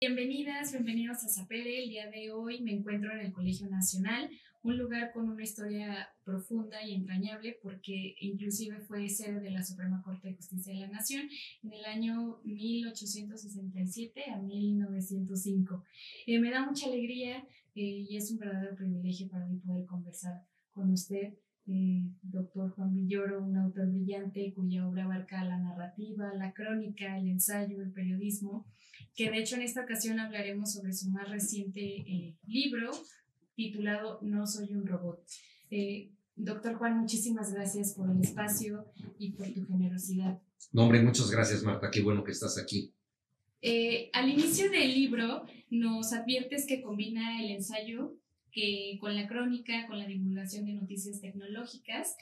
Bienvenidas, bienvenidos a Sapere. El día de hoy me encuentro en el Colegio Nacional, un lugar con una historia profunda y entrañable porque inclusive fue sede de la Suprema Corte de Justicia de la Nación en el año 1867 a 1905. Me da mucha alegría y es un verdadero privilegio para mí poder conversar con usted, doctor Juan Villoro, un autor brillante cuya obra abarca la narrativa, la crónica, el ensayo, el periodismo, que de hecho en esta ocasión hablaremos sobre su más reciente libro titulado No soy un robot. Doctor Juan, muchísimas gracias por el espacio y por tu generosidad. No, hombre, muchas gracias, Marta, qué bueno que estás aquí. Al inicio del libro nos adviertes que combina el ensayo con la crónica, con la divulgación de noticias tecnológicas,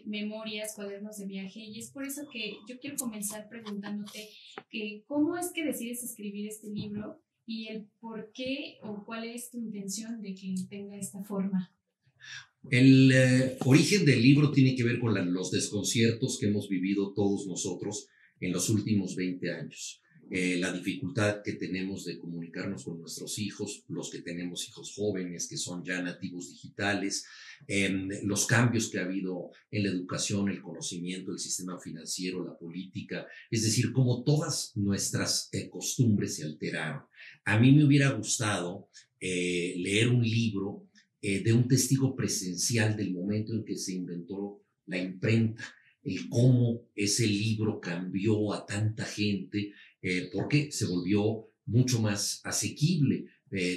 memorias, cuadernos de viaje, y es por eso que yo quiero comenzar preguntándote cómo es que decides escribir este libro y el por qué o cuál es tu intención de que tenga esta forma. El origen del libro tiene que ver con los desconciertos que hemos vivido todos nosotros en los últimos 20 años. La dificultad que tenemos de comunicarnos con nuestros hijos, los que tenemos hijos jóvenes que son ya nativos digitales, los cambios que ha habido en la educación, el conocimiento, el sistema financiero, la política, es decir, cómo todas nuestras costumbres se alteraron. A mí me hubiera gustado leer un libro de un testigo presencial del momento en que se inventó la imprenta, el cómo ese libro cambió a tanta gente, porque se volvió mucho más asequible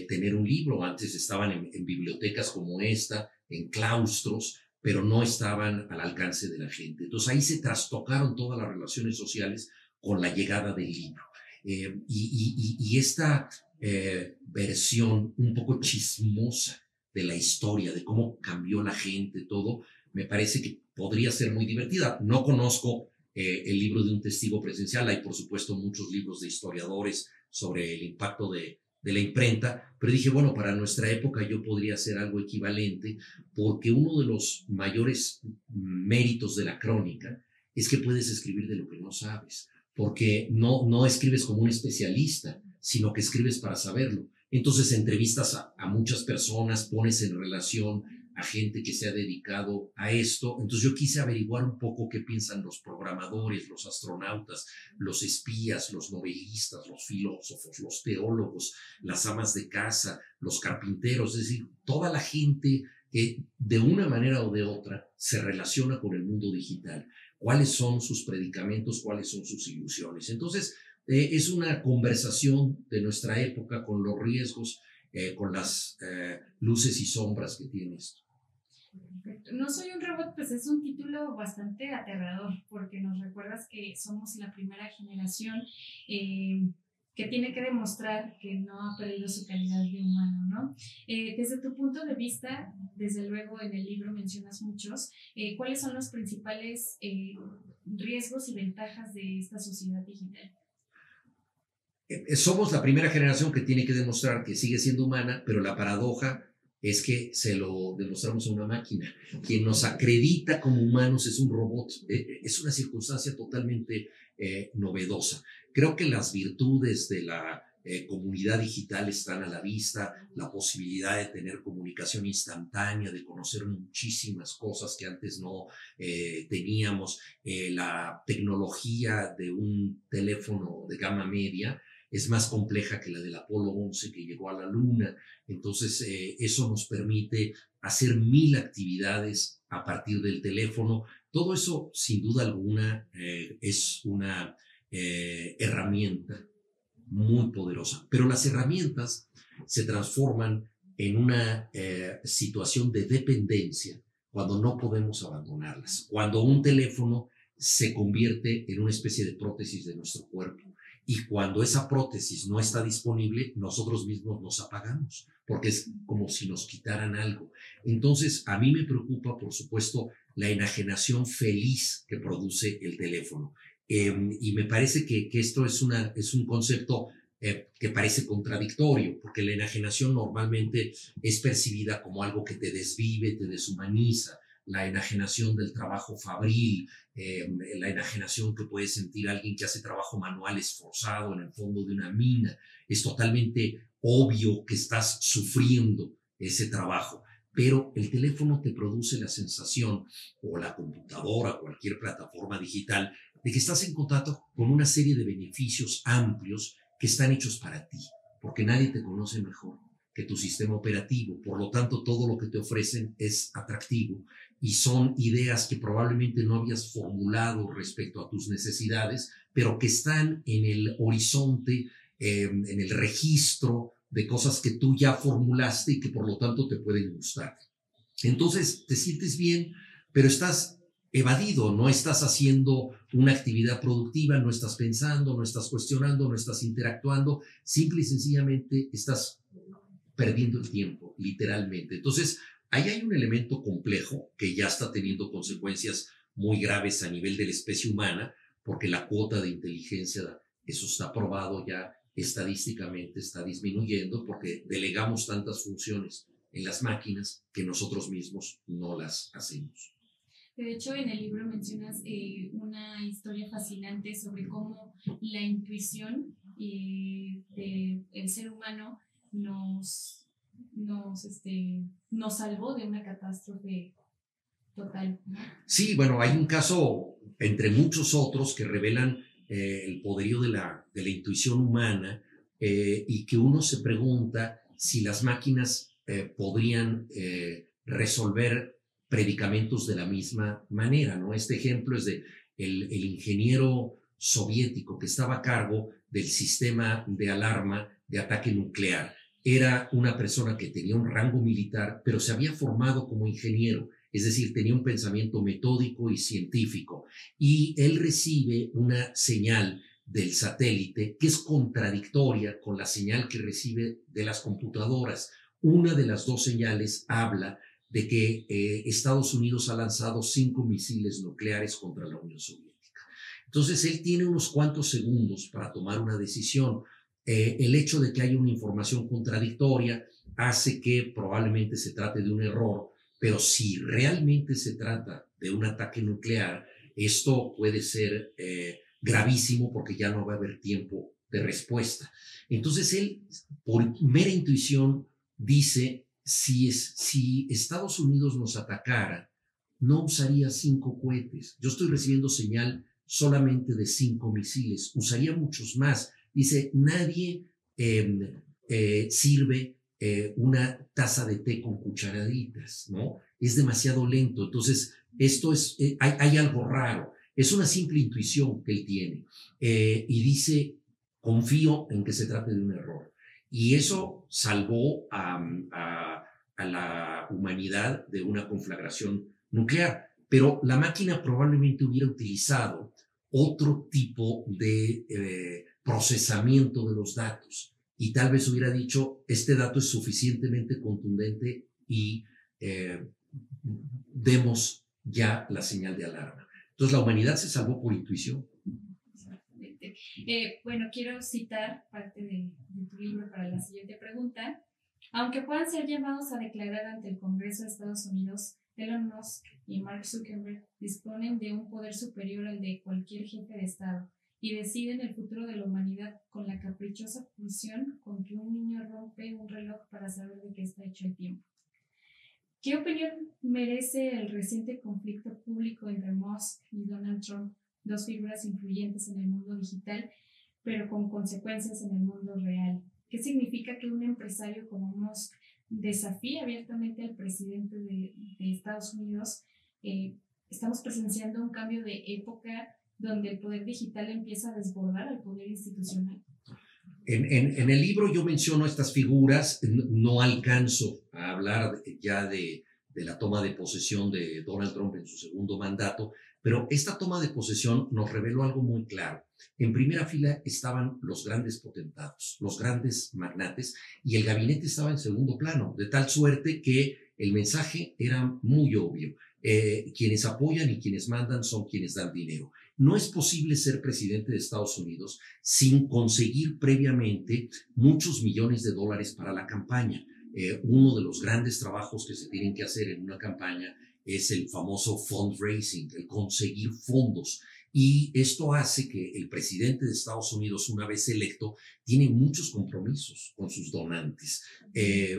tener un libro. Antes estaban en bibliotecas como esta, en claustros, pero no estaban al alcance de la gente. Entonces ahí se trastocaron todas las relaciones sociales con la llegada del libro. Y esta versión un poco chismosa de la historia, de cómo cambió la gente, todo, me parece que podría ser muy divertida. No conozco el libro de un testigo presencial, hay por supuesto muchos libros de historiadores sobre el impacto de la imprenta, pero dije, bueno, para nuestra época yo podría hacer algo equivalente, porque uno de los mayores méritos de la crónica es que puedes escribir de lo que no sabes, porque no escribes como un especialista, sino que escribes para saberlo. Entonces entrevistas a muchas personas, pones en relación a gente que se ha dedicado a esto. Entonces yo quise averiguar un poco qué piensan los programadores, los astronautas, los espías, los novelistas, los filósofos, los teólogos, las amas de casa, los carpinteros, es decir, toda la gente que de una manera o de otra se relaciona con el mundo digital. ¿Cuáles son sus predicamentos? ¿Cuáles son sus ilusiones? Entonces, es una conversación de nuestra época con los riesgos, con las luces y sombras que tiene esto. Perfecto. No soy un robot, pues es un título bastante aterrador, porque nos recuerdas que somos la primera generación que tiene que demostrar que no ha perdido su calidad de humano, ¿no? Desde tu punto de vista, desde luego en el libro mencionas muchos, ¿cuáles son los principales riesgos y ventajas de esta sociedad digital? Somos la primera generación que tiene que demostrar que sigue siendo humana, pero la paradoja es que se lo demostramos a una máquina. Quien nos acredita como humanos es un robot. Es una circunstancia totalmente novedosa. Creo que las virtudes de la comunidad digital están a la vista, la posibilidad de tener comunicación instantánea, de conocer muchísimas cosas que antes no teníamos, la tecnología de un teléfono de gama media es más compleja que la del Apolo 11 que llegó a la Luna. Entonces, eso nos permite hacer 1000 actividades a partir del teléfono. Todo eso, sin duda alguna, es una herramienta muy poderosa. Pero las herramientas se transforman en una situación de dependencia cuando no podemos abandonarlas. Cuando un teléfono se convierte en una especie de prótesis de nuestro cuerpo. Y cuando esa prótesis no está disponible, nosotros mismos nos apagamos, porque es como si nos quitaran algo. Entonces, a mí me preocupa, por supuesto, la enajenación feliz que produce el teléfono. Y me parece que esto es un concepto que parece contradictorio, porque la enajenación normalmente es percibida como algo que te desvive, te deshumaniza. la enajenación del trabajo fabril, la enajenación que puede sentir alguien que hace trabajo manual esforzado en el fondo de una mina. Es totalmente obvio que estás sufriendo ese trabajo, pero el teléfono te produce la sensación, o la computadora, cualquier plataforma digital, de que estás en contacto con una serie de beneficios amplios que están hechos para ti, porque nadie te conoce mejor que tu sistema operativo. Por lo tanto, todo lo que te ofrecen es atractivo y son ideas que probablemente no habías formulado respecto a tus necesidades, pero que están en el horizonte, en el registro de cosas que tú ya formulaste y que por lo tanto te pueden gustar. Entonces te sientes bien, pero estás evadido, no estás haciendo una actividad productiva, no estás pensando, no estás cuestionando, no estás interactuando, simple y sencillamente estás perdiendo el tiempo, literalmente. Entonces, ahí hay un elemento complejo que ya está teniendo consecuencias muy graves a nivel de la especie humana, porque la cuota de inteligencia, eso está probado ya estadísticamente, está disminuyendo porque delegamos tantas funciones en las máquinas que nosotros mismos no las hacemos. De hecho, en el libro mencionas una historia fascinante sobre cómo la intuición del ser humano nos salvó de una catástrofe total, ¿no? Sí, bueno, hay un caso entre muchos otros que revelan el poderío de la intuición humana, y que uno se pregunta si las máquinas podrían resolver predicamentos de la misma manera, ¿no? Este ejemplo es de el ingeniero soviético que estaba a cargo del sistema de alarma de ataque nuclear. Era una persona que tenía un rango militar, pero se había formado como ingeniero, es decir, tenía un pensamiento metódico y científico. Y él recibe una señal del satélite que es contradictoria con la señal que recibe de las computadoras. Una de las dos señales habla de que Estados Unidos ha lanzado 5 misiles nucleares contra la Unión Soviética. Entonces, él tiene unos cuantos segundos para tomar una decisión. El hecho de que haya una información contradictoria hace que probablemente se trate de un error, pero si realmente se trata de un ataque nuclear, esto puede ser gravísimo porque ya no va a haber tiempo de respuesta. Entonces él, por mera intuición, dice, si Estados Unidos nos atacara, no usaría 5 cohetes. Yo estoy recibiendo señal solamente de 5 misiles, usaría muchos más. Dice, nadie sirve una taza de té con cucharaditas, ¿no? Es demasiado lento. Entonces, esto es, hay algo raro. Es una simple intuición que él tiene. Y dice, confío en que se trate de un error. Y eso salvó a la humanidad de una conflagración nuclear. Pero la máquina probablemente hubiera utilizado otro tipo de procesamiento de los datos. Y tal vez hubiera dicho, este dato es suficientemente contundente y demos ya la señal de alarma. Entonces la humanidad se salvó por intuición. Exactamente. Bueno, quiero citar parte de tu libro para la siguiente pregunta. Aunque puedan ser llamados a declarar ante el Congreso de Estados Unidos, Elon Musk y Mark Zuckerberg disponen de un poder superior al de cualquier jefe de Estado y deciden el futuro de la humanidad con la caprichosa pulsión con que un niño rompe un reloj para saber de qué está hecho el tiempo. ¿Qué opinión merece el reciente conflicto público entre Musk y Donald Trump, dos figuras influyentes en el mundo digital, pero con consecuencias en el mundo real? ¿Qué significa que un empresario como Musk desafíe abiertamente al presidente de Estados Unidos? Estamos presenciando un cambio de época donde el poder digital empieza a desbordar al poder institucional. En el libro yo menciono estas figuras, no alcanzo a hablar ya de la toma de posesión de Donald Trump en su segundo mandato, pero esta toma de posesión nos reveló algo muy claro. En primera fila estaban los grandes potentados, los grandes magnates, y el gabinete estaba en segundo plano, de tal suerte que el mensaje era muy obvio. Quienes apoyan y quienes mandan son quienes dan dinero. No es posible ser presidente de Estados Unidos sin conseguir previamente muchos millones de dólares para la campaña. Uno de los grandes trabajos que se tienen que hacer en una campaña es el famoso fundraising, el conseguir fondos. Y esto hace que el presidente de Estados Unidos, una vez electo, tiene muchos compromisos con sus donantes.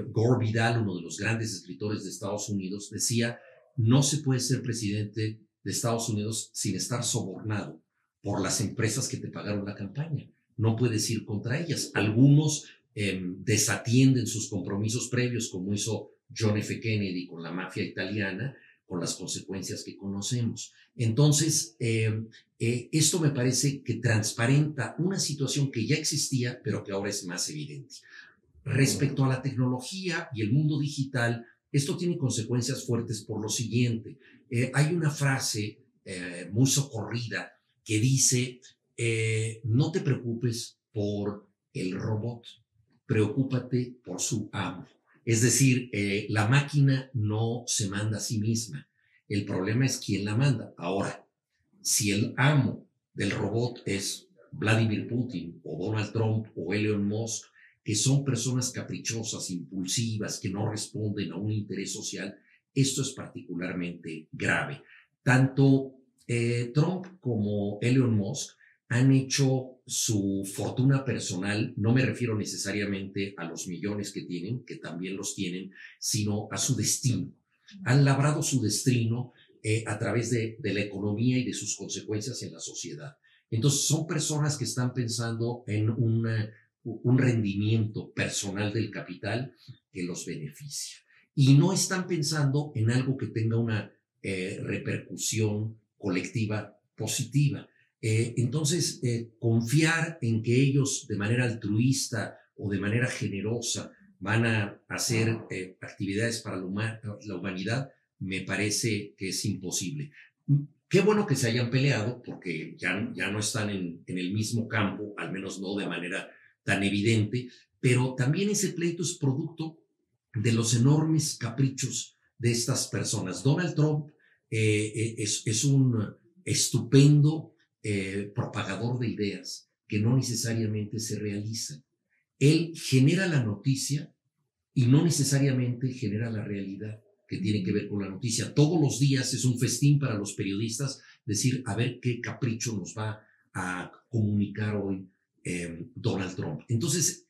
Gore Vidal, uno de los grandes escritores de Estados Unidos, decía, no se puede ser presidente de Estados Unidos sin estar sobornado por las empresas que te pagaron la campaña. No puedes ir contra ellas. Algunos desatienden sus compromisos previos, como hizo John F. Kennedy con la mafia italiana, con las consecuencias que conocemos. Entonces, esto me parece que transparenta una situación que ya existía, pero que ahora es más evidente. Respecto a la tecnología y el mundo digital, esto tiene consecuencias fuertes por lo siguiente. Hay una frase muy socorrida que dice, no te preocupes por el robot, preocúpate por su amo. Es decir, la máquina no se manda a sí misma. El problema es quién la manda. Ahora, si el amo del robot es Vladimir Putin o Donald Trump o Elon Musk, que son personas caprichosas, impulsivas, que no responden a un interés social, esto es particularmente grave. Tanto Trump como Elon Musk han hecho su fortuna personal, no me refiero necesariamente a los millones que tienen, que también los tienen, sino a su destino. Han labrado su destino a través de la economía y de sus consecuencias en la sociedad. Entonces son personas que están pensando en un rendimiento personal del capital que los beneficia. Y no están pensando en algo que tenga una repercusión colectiva positiva. Entonces, confiar en que ellos de manera altruista o de manera generosa van a hacer actividades para la humanidad, me parece que es imposible. Qué bueno que se hayan peleado, porque ya no están en el mismo campo, al menos no de manera tan evidente, pero también ese pleito es producto de los enormes caprichos de estas personas. Donald Trump es un estupendo propagador de ideas que no necesariamente se realizan. Él genera la noticia y no necesariamente genera la realidad que tiene que ver con la noticia. Todos los días es un festín para los periodistas decir, a ver qué capricho nos va a comunicar hoy Donald Trump. Entonces,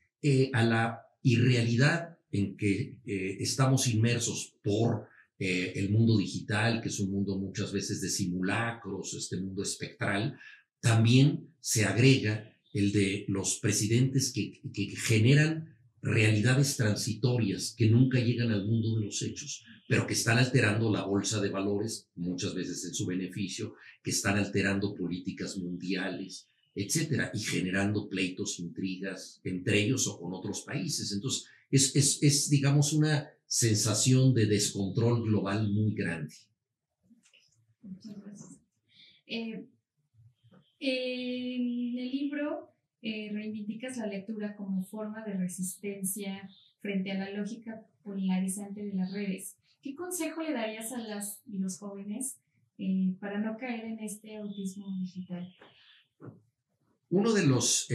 a la irrealidad en que estamos inmersos por el mundo digital, que es un mundo muchas veces de simulacros, este mundo espectral, también se agrega el de los presidentes que generan realidades transitorias que nunca llegan al mundo de los hechos, pero que están alterando la bolsa de valores, muchas veces en su beneficio, que están alterando políticas mundiales, etcétera, y generando pleitos, intrigas entre ellos o con otros países. Entonces, es digamos, una sensación de descontrol global muy grande. Muchas gracias. En el libro reivindicas la lectura como forma de resistencia frente a la lógica polarizante de las redes. ¿Qué consejo le darías a las y los jóvenes para no caer en este autismo digital? Uno de los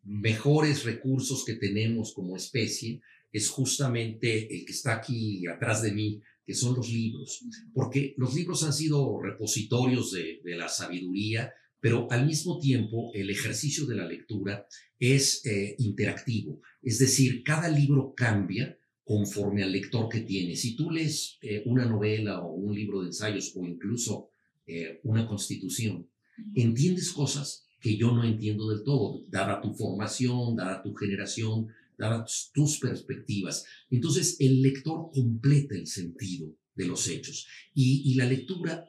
mejores recursos que tenemos como especie es justamente el que está aquí atrás de mí, que son los libros, porque los libros han sido repositorios de la sabiduría, pero al mismo tiempo el ejercicio de la lectura es interactivo, es decir, cada libro cambia conforme al lector que tiene. Si tú lees una novela o un libro de ensayos o incluso una constitución, entiendes cosas que yo no entiendo del todo, dada tu formación, dada tu generación, dadas tus perspectivas. Entonces, el lector completa el sentido de los hechos y la lectura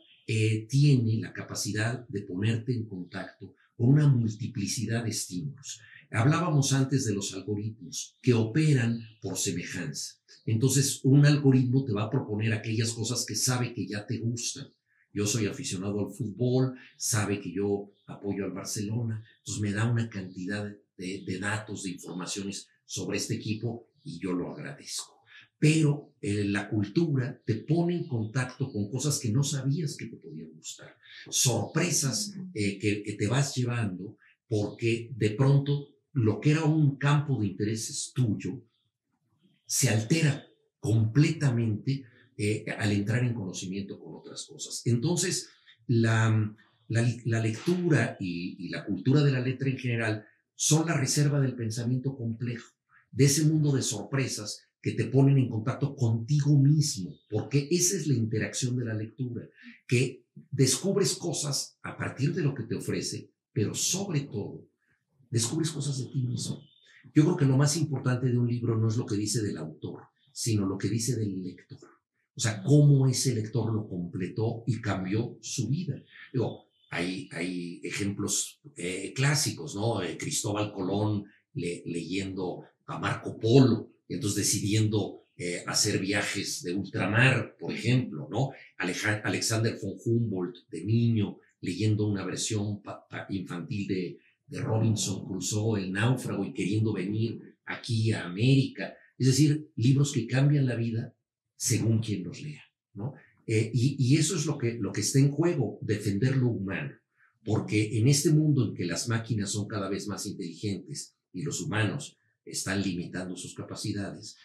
tiene la capacidad de ponerte en contacto con una multiplicidad de estímulos. Hablábamos antes de los algoritmos que operan por semejanza. Entonces, un algoritmo te va a proponer aquellas cosas que sabe que ya te gustan. Yo soy aficionado al fútbol, sabe que yo apoyo al Barcelona, entonces me da una cantidad de datos, de informaciones sobre este equipo y yo lo agradezco. Pero la cultura te pone en contacto con cosas que no sabías que te podían gustar, sorpresas que te vas llevando porque de pronto lo que era un campo de intereses tuyo se altera completamente al entrar en conocimiento con otras cosas. Entonces, la lectura y la cultura de la letra en general son la reserva del pensamiento complejo, de ese mundo de sorpresas que te ponen en contacto contigo mismo, porque esa es la interacción de la lectura, que descubres cosas a partir de lo que te ofrece, pero sobre todo, descubres cosas de ti mismo. Yo creo que lo más importante de un libro no es lo que dice del autor, sino lo que dice del lector. O sea, cómo ese lector lo completó y cambió su vida. Digo, hay ejemplos clásicos, ¿no? Cristóbal Colón leyendo a Marco Polo, y entonces decidiendo hacer viajes de ultramar, por ejemplo, ¿no? Alexander von Humboldt, de niño, leyendo una versión infantil de Robinson Crusoe, El náufrago, y queriendo venir aquí a América. Es decir, libros que cambian la vida según quien los lea, ¿no? Y eso es lo que está en juego, defender lo humano, porque en este mundo en que las máquinas son cada vez más inteligentes y los humanos están limitando sus capacidades,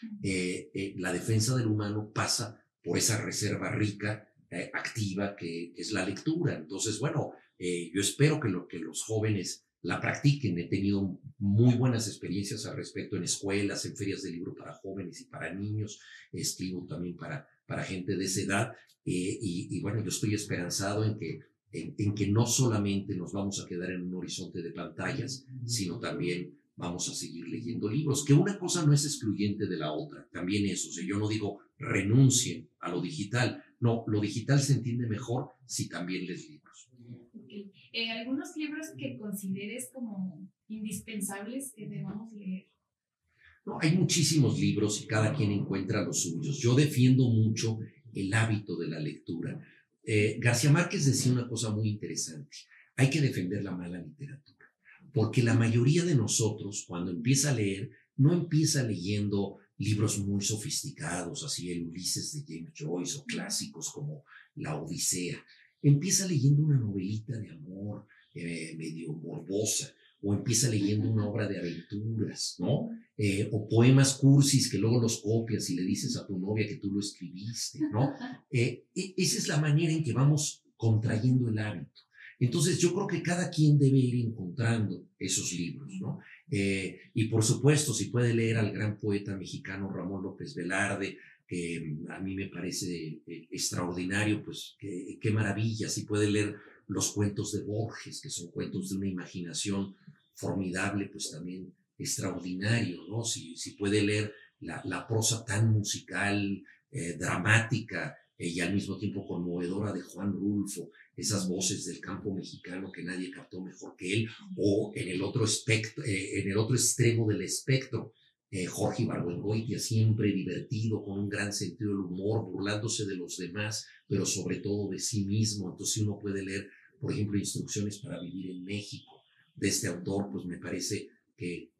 la defensa del humano pasa por esa reserva rica, activa, que es la lectura. Entonces, bueno, yo espero que los jóvenes la practiquen. He tenido muy buenas experiencias al respecto en escuelas, en ferias de libro para jóvenes y para niños. Escribo también para gente de esa edad. Y bueno, yo estoy esperanzado en que no solamente nos vamos a quedar en un horizonte de pantallas, sino también vamos a seguir leyendo libros, que una cosa no es excluyente de la otra, también eso. O sea, yo no digo renuncien a lo digital, no, lo digital se entiende mejor si también lees libros. Okay. ¿Algunos libros que consideres como indispensables que debamos leer? No, hay muchísimos libros y cada quien encuentra los suyos. Yo defiendo mucho el hábito de la lectura. García Márquez decía una cosa muy interesante: hay que defender la mala literatura, porque la mayoría de nosotros, cuando empieza a leer, no empieza leyendo libros muy sofisticados, así el Ulises de James Joyce o clásicos como La Odisea. Empieza leyendo una novelita de amor medio morbosa, o empieza leyendo una obra de aventuras, ¿no? O poemas cursis que luego los copias y le dices a tu novia que tú lo escribiste, ¿no? Esa es la manera en que vamos contrayendo el hábito. Entonces yo creo que cada quien debe ir encontrando esos libros, ¿no? Y por supuesto, si puede leer al gran poeta mexicano Ramón López Velarde, que a mí me parece extraordinario, pues qué maravilla. Si puede leer los cuentos de Borges, que son cuentos de una imaginación formidable, pues también extraordinario, ¿no? Si puede leer la prosa tan musical, dramática, y al mismo tiempo conmovedora de Juan Rulfo, esas voces del campo mexicano que nadie captó mejor que él, o en el otro extremo del espectro, Jorge Ibargüengoitia, siempre divertido, con un gran sentido del humor, burlándose de los demás, pero sobre todo de sí mismo. Entonces uno puede leer, por ejemplo, Instrucciones para vivir en México, de este autor, pues me parece que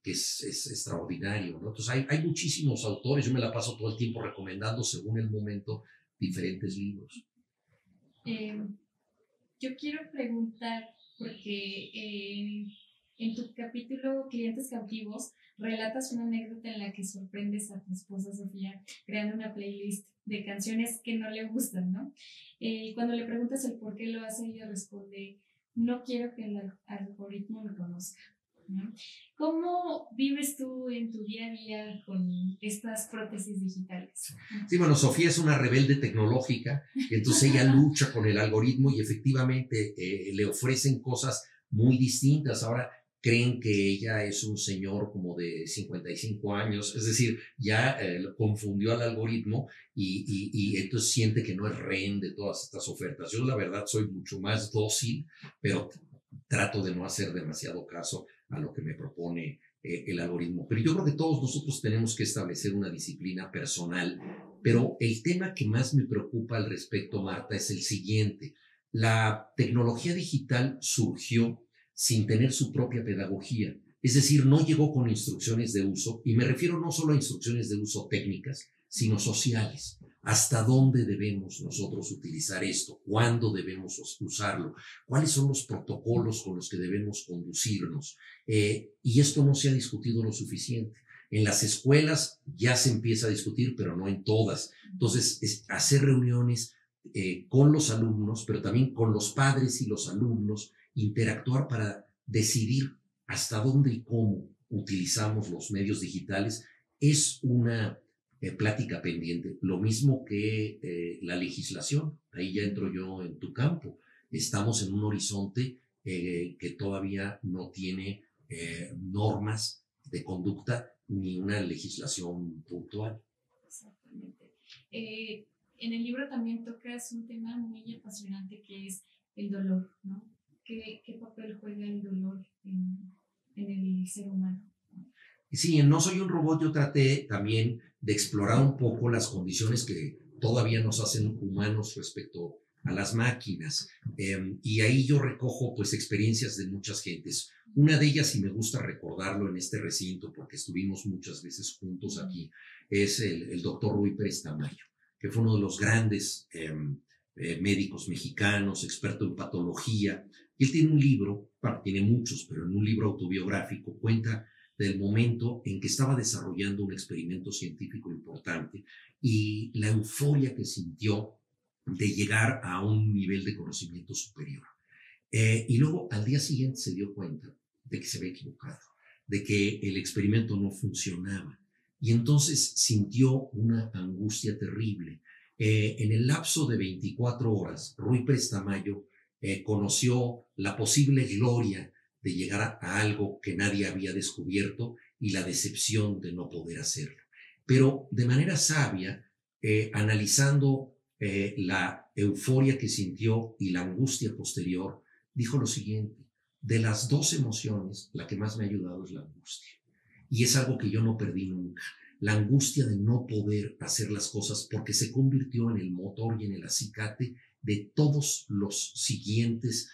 es extraordinario, ¿no? Entonces hay muchísimos autores. Yo me la paso todo el tiempo recomendando, según el momento, diferentes libros. Yo quiero preguntar, porque en tu capítulo Clientes Cautivos relatas una anécdota en la que sorprendes a tu esposa Sofía creando una playlist de canciones que no le gustan, ¿no? Cuando le preguntas el por qué lo hace, ella responde: no quiero que el algoritmo me conozca, ¿no? ¿Cómo vives tú en tu día a día con estas prótesis digitales? Sí, bueno, Sofía es una rebelde tecnológica, entonces ella lucha con el algoritmo y efectivamente le ofrecen cosas muy distintas. Ahora creen que ella es un señor como de 55 años, es decir, ya confundió al algoritmo y entonces siente que no es rehén de todas estas ofertas. Yo la verdad soy mucho más dócil, pero trato de no hacer demasiado caso a lo que me propone el algoritmo. Pero yo creo que todos nosotros tenemos que establecer una disciplina personal. Pero el tema que más me preocupa al respecto, Marta, es el siguiente: la tecnología digital surgió sin tener su propia pedagogía, es decir, no llegó con instrucciones de uso, y me refiero no solo a instrucciones de uso técnicas, sino sociales. ¿Hasta dónde debemos nosotros utilizar esto? ¿Cuándo debemos usarlo? ¿Cuáles son los protocolos con los que debemos conducirnos? Y esto no se ha discutido lo suficiente. En las escuelas ya se empieza a discutir, pero no en todas. Entonces, es hacer reuniones con los alumnos, pero también con los padres y los alumnos, interactuar para decidir hasta dónde y cómo utilizamos los medios digitales, es una plática pendiente. Lo mismo que la legislación, ahí ya entro yo en tu campo. Estamos en un horizonte que todavía no tiene normas de conducta ni una legislación puntual. Exactamente. En el libro también tocas un tema muy apasionante que es el dolor, ¿no? ¿Qué papel juega el dolor en el ser humano? Sí, en No soy un robot yo traté también de explorar un poco las condiciones que todavía nos hacen humanos respecto a las máquinas. Y ahí yo recojo pues experiencias de muchas gentes. Una de ellas, y me gusta recordarlo en este recinto porque estuvimos muchas veces juntos aquí, es el doctor Rui Pérez Tamayo, que fue uno de los grandes médicos mexicanos, experto en patología. Y él tiene un libro, bueno, tiene muchos, pero en un libro autobiográfico cuenta del momento en que estaba desarrollando un experimento científico importante y la euforia que sintió de llegar a un nivel de conocimiento superior. Y luego al día siguiente se dio cuenta de que se había equivocado, de que el experimento no funcionaba. Y entonces sintió una angustia terrible. En el lapso de 24 horas, Rui Pérez Tamayo conoció la posible gloria de llegar a algo que nadie había descubierto y la decepción de no poder hacerlo. Pero de manera sabia, analizando la euforia que sintió y la angustia posterior, dijo lo siguiente: de las dos emociones, la que más me ha ayudado es la angustia. Y es algo que yo no perdí nunca. La angustia de no poder hacer las cosas porque se convirtió en el motor y en el acicate de todos los siguientes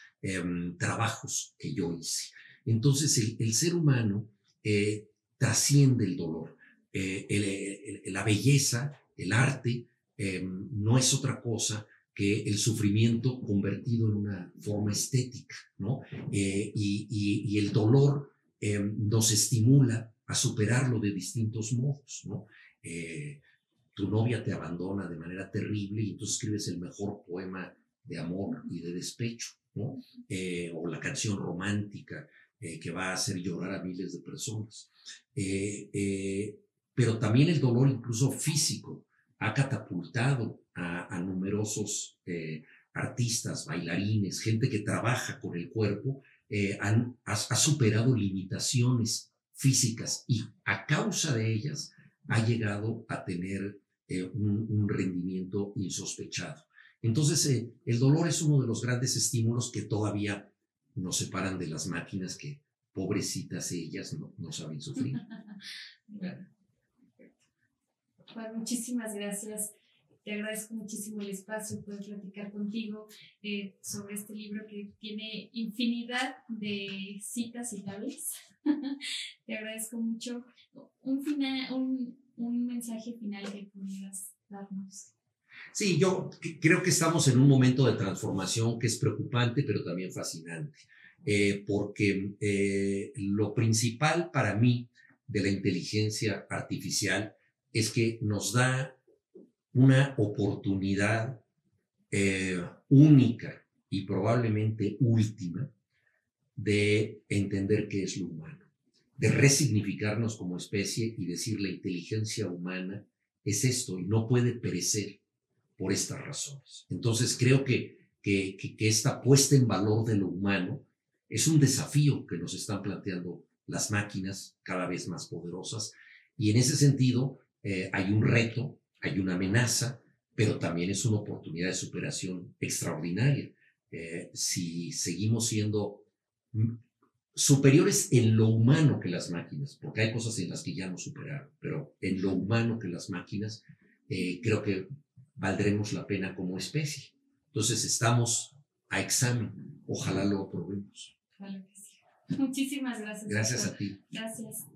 trabajos que yo hice. Entonces el ser humano trasciende el dolor. La belleza, el arte, no es otra cosa que el sufrimiento convertido en una forma estética, ¿no? Y el dolor nos estimula a superarlo de distintos modos, ¿no? Tu novia te abandona de manera terrible y entonces escribes el mejor poema de amor y de despecho, ¿no? O la canción romántica que va a hacer llorar a miles de personas. Pero también el dolor, incluso físico, ha catapultado a numerosos artistas, bailarines, gente que trabaja con el cuerpo, ha superado limitaciones físicas y a causa de ellas ha llegado a tener un rendimiento insospechado. Entonces, el dolor es uno de los grandes estímulos que todavía nos separan de las máquinas que, pobrecitas ellas, no saben sufrir. Bueno, Juan, muchísimas gracias. Te agradezco muchísimo el espacio, poder platicar contigo sobre este libro que tiene infinidad de citas citables. Te agradezco mucho. Un mensaje final que pudieras darnos. Sí, yo creo que estamos en un momento de transformación que es preocupante, pero también fascinante, porque lo principal para mí de la inteligencia artificial es que nos da una oportunidad única y probablemente última de entender qué es lo humano, de resignificarnos como especie y decir la inteligencia humana es esto y no puede perecer por estas razones. Entonces creo que esta puesta en valor de lo humano es un desafío que nos están planteando las máquinas cada vez más poderosas y en ese sentido hay un reto, hay una amenaza, pero también es una oportunidad de superación extraordinaria. Si seguimos siendo superiores en lo humano que las máquinas, porque hay cosas en las que ya nos superaron, pero en lo humano que las máquinas, creo que valdremos la pena como especie. Entonces estamos a examen. Ojalá lo aprobemos. Ojalá que sí. Muchísimas gracias. Gracias a ti. Gracias.